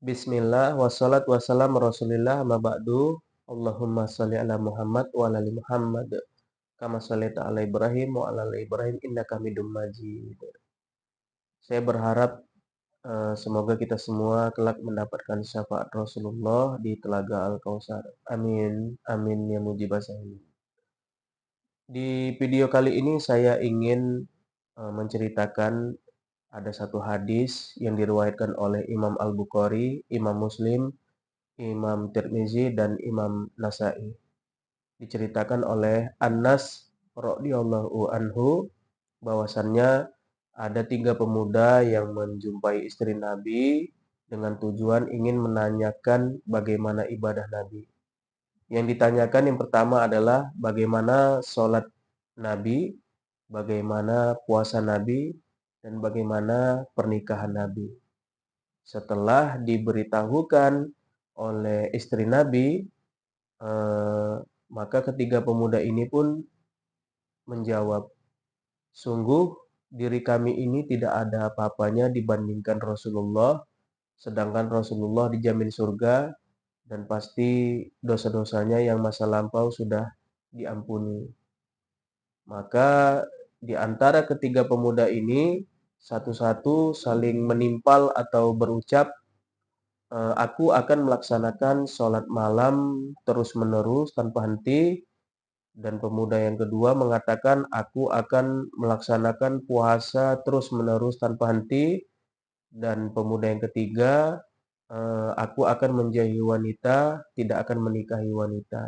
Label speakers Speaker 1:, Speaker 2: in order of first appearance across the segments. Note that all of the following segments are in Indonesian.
Speaker 1: Bismillah, wassalatu wassalamu rasulillah, amma ba'du. Allahumma sholli ala Muhammad wa ala ali Muhammad. Kama shallaita ala Ibrahim wa ala ali Ibrahim innaka Hamidum Majid. Saya berharap semoga kita semua kelak mendapatkan syafaat Rasulullah di Telaga Al-Kautsar. Amin. Amin ya mujibah salihin. Di video kali ini saya ingin menceritakan ada satu hadis yang diriwayatkan oleh Imam Al-Bukhari, Imam Muslim, Imam Tirmizi, dan Imam Nasa'i. Diceritakan oleh Anas radhiyallahu anhu bahwasannya ada 3 pemuda yang menjumpai istri Nabi dengan tujuan ingin menanyakan bagaimana ibadah Nabi. Yang ditanyakan yang pertama adalah bagaimana sholat Nabi, bagaimana puasa Nabi, dan bagaimana pernikahan Nabi. Setelah diberitahukan oleh istri Nabi, maka ketiga pemuda ini pun menjawab, "Sungguh diri kami ini tidak ada apa-apanya dibandingkan Rasulullah, sedangkan Rasulullah dijamin surga dan pasti dosa-dosanya yang masa lampau sudah diampuni." Maka di antara ketiga pemuda ini satu-satu saling menimpal atau berucap, "Aku akan melaksanakan sholat malam terus-menerus tanpa henti." Dan pemuda yang kedua mengatakan, "Aku akan melaksanakan puasa terus-menerus tanpa henti." Dan pemuda yang ketiga, "Aku akan menjauhi wanita, tidak akan menikahi wanita."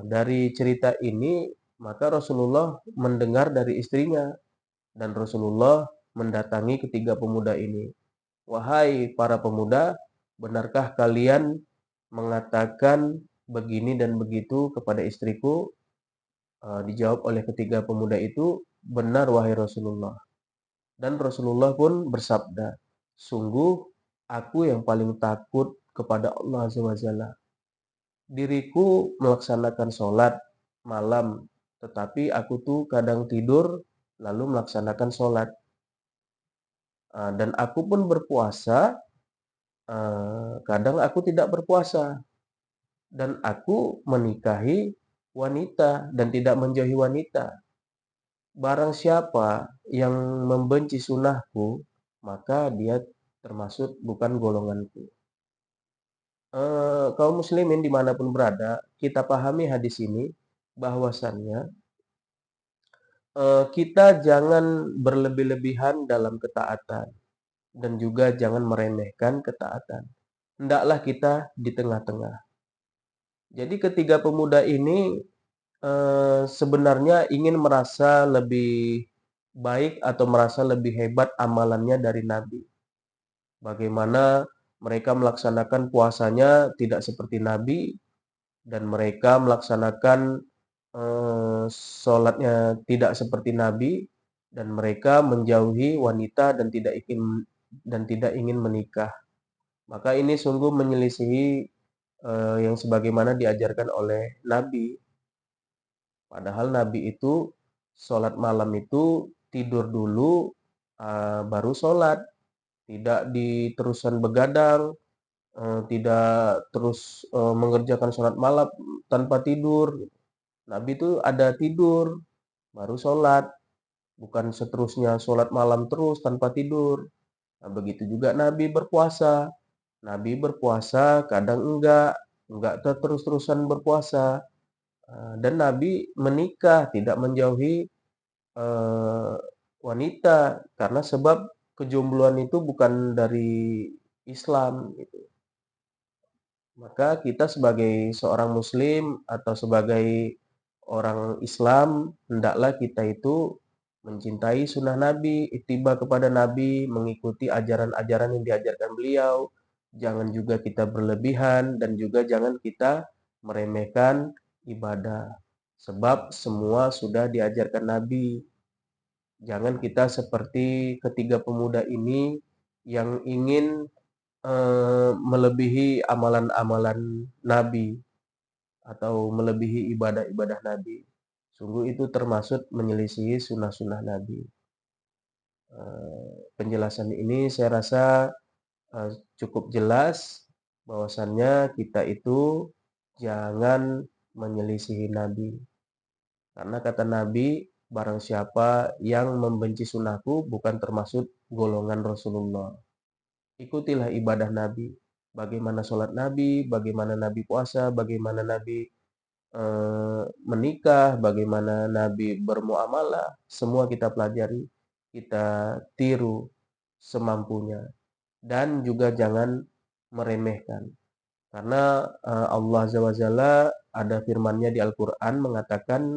Speaker 1: Dari cerita ini, maka Rasulullah mendengar dari istrinya dan Rasulullah mendatangi ketiga pemuda ini. "Wahai para pemuda, benarkah kalian mengatakan begini dan begitu kepada istriku?" Dijawab oleh ketiga pemuda itu, "Benar wahai Rasulullah." Dan Rasulullah pun bersabda, "Sungguh aku yang paling takut kepada Allah Azza wa Jalla. Diriku melaksanakan sholat malam, tetapi aku tuh kadang tidur lalu melaksanakan sholat. Dan aku pun berpuasa, kadang aku tidak berpuasa. Dan aku menikahi wanita dan tidak menjauhi wanita. Barang siapa yang membenci sunnahku, maka dia termasuk bukan golonganku." Kaum muslimin dimanapun berada, kita pahami hadis ini bahwasannya kita jangan berlebih-lebihan dalam ketaatan dan juga jangan meremehkan ketaatan. Hendaklah kita di tengah-tengah. Jadi ketiga pemuda ini sebenarnya ingin merasa lebih baik atau merasa lebih hebat amalannya dari Nabi. Bagaimana mereka melaksanakan puasanya tidak seperti Nabi dan mereka melaksanakan sholatnya tidak seperti Nabi dan mereka menjauhi wanita dan tidak ingin menikah. Maka ini sungguh menyelisihi yang sebagaimana diajarkan oleh Nabi. Padahal Nabi itu sholat malam itu tidur dulu baru sholat, tidak diteruskan begadang, tidak terus mengerjakan sholat malam tanpa tidur. Nabi itu ada tidur baru sholat, bukan seterusnya sholat malam terus tanpa tidur. Nah, begitu juga Nabi berpuasa. Nabi berpuasa kadang enggak terus-terusan berpuasa. Dan Nabi menikah, tidak menjauhi wanita karena sebab kejombloan itu bukan dari Islam gitu. Maka kita sebagai seorang muslim atau sebagai orang Islam, hendaklah kita itu mencintai sunnah Nabi, ittiba kepada Nabi, mengikuti ajaran-ajaran yang diajarkan beliau. Jangan juga kita berlebihan dan juga jangan kita meremehkan ibadah. Sebab semua sudah diajarkan Nabi. Jangan kita seperti ketiga pemuda ini yang ingin melebihi amalan-amalan Nabi atau melebihi ibadah-ibadah Nabi. Sungguh itu termasuk menyelisihi sunnah-sunnah Nabi. Penjelasan ini saya rasa cukup jelas bahwasannya kita itu jangan menyelisihi Nabi. Karena kata Nabi, barang siapa yang membenci sunnahku bukan termasuk golongan Rasulullah. Ikutilah ibadah Nabi. Bagaimana sholat Nabi, bagaimana Nabi puasa, bagaimana Nabi menikah, bagaimana Nabi bermuamalah, semua kita pelajari, kita tiru semampunya. Dan juga jangan meremehkan. Karena Allah Azza wa Jalla ada firman-Nya di Al-Qur'an mengatakan